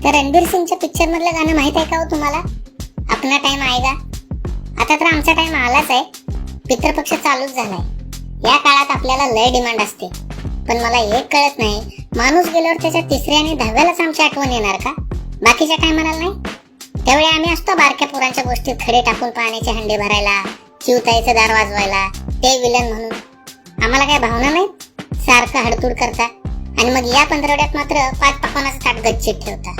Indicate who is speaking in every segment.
Speaker 1: त्या रणबीर सिंगच्या पिक्चर मधलं गाणं माहित आहे का हो तुम्हाला? अपना टाइम आएगा. आता तर आमचा टाइम आलाच आहे. पितृपक्ष चालूच झालाय. या काळात आपल्याला लय डिमांड असते. पण मला एक कळत नाही, माणूस गेल्यावर त्याच्या 3ऱ्या आणि 10व्यालाच आमची आठवण येणार का? बाकीच्या टायमाला नाही. त्यावेळी आम्ही असतो बारक्या पोरांच्या गोष्टीत खडे टाकून पाण्याचे हंडे भरायला, चिवताईचं दार वाजवायला, ते विलन म्हणून. आम्हाला काय भावना नाही? सारखं हडतूड करता आणि मग या पंधरवड्यात मात्र 5 पकवानाचं ताट गच्चीत ठेवता.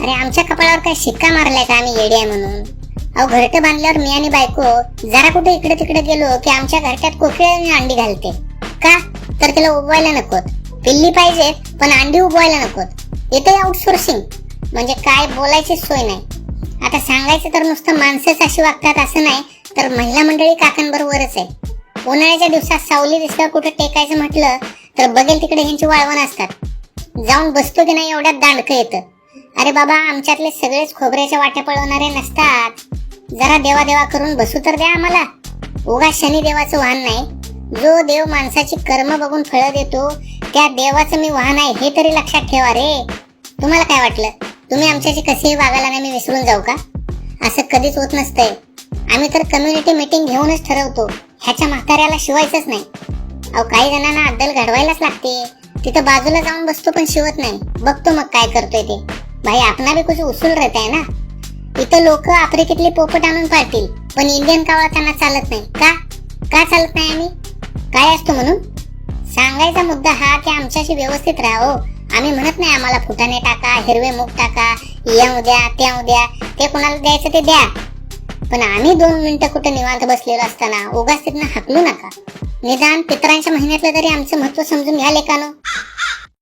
Speaker 1: अरे आमच्या कपाळावर काय शिक्का मारलाय का आम्ही येडे आहे म्हणून? अहो घरटं बांधल्यावर मी आणि बायको जरा कुठे इकडे तिकडे गेलो की आमच्या घरट्यात कोकिळ अंडी घालते. का? तर तिला उबवायला नकोत. पिल्ली पाहिजेत पण अंडी उबवायला नकोत. येते आउटसोर्सिंग. म्हणजे काय बोलायची सोय नाही. आता सांगायचं तर नुसतं माणसंच अशी वागतात असं नाही, तर महिला मंडळी काकांबरोबरच आहे. उन्हाळ्याच्या दिवसात सावली दिसल्यावर कुठे टेकायचं म्हटलं तर बघेल तिकडे ह्यांची वाळवण असतात. जाऊन बसतो की नाही एवढ्यात दांडकं येतं. अरे बाबा, आमच्यातले सगळेच खोबऱ्याच्या वाट्या पळवणारे नसतात. जरा देवा देवा करून बसू तर द्या आम्हाला. उगा शनी देवाचं वाहन नाही. जो देव माणसाची कर्म बघून फळं देतो त्या देवाचं मी वाहन आहे हे तरी लक्षात ठेवा रे. तुम्हाला काय वाटलं, तुम्ही आमच्याशी कसेही वागायला नाही मी विसरून जाऊ का? असं कधीच होत नसतंय. आम्ही तर कम्युनिटी मीटिंग घेऊनच ठरवतो, ह्याच्या म्हाताऱ्याला शिवायचंच नाही. अहो काही जणांना अद्दल घडवायलाच लागते. तिथं बाजूला जाऊन बसतो पण शिवत नाही. बघतो मग काय करतोय ते. भाई आपणा भी कुछ उसूल रहता है ना. इथं लोक आफ्रिकेतले पोपट आणून पाळतील पण इंडियन कावळा त्यांना चालत नाही. का चालत नाही? आम्ही काय असतो म्हणून? सांगायचा मुद्दा हा की आमच्याशी व्यवस्थित राहा. आम्ही म्हणत नाही आम्हाला फुटाणे टाका, हिरवे मूग टाका, येऊ द्या त्या द्या, ते कोणाला द्यायचं ते द्या. पण आम्ही 2 मिनिटं कुठे निवांत बसलेलो असताना उगाच तिथनं हाकलू नका. निदान पितरांच्या महिन्यातलं तरी आमचं महत्व समजून घ्या लेकानो.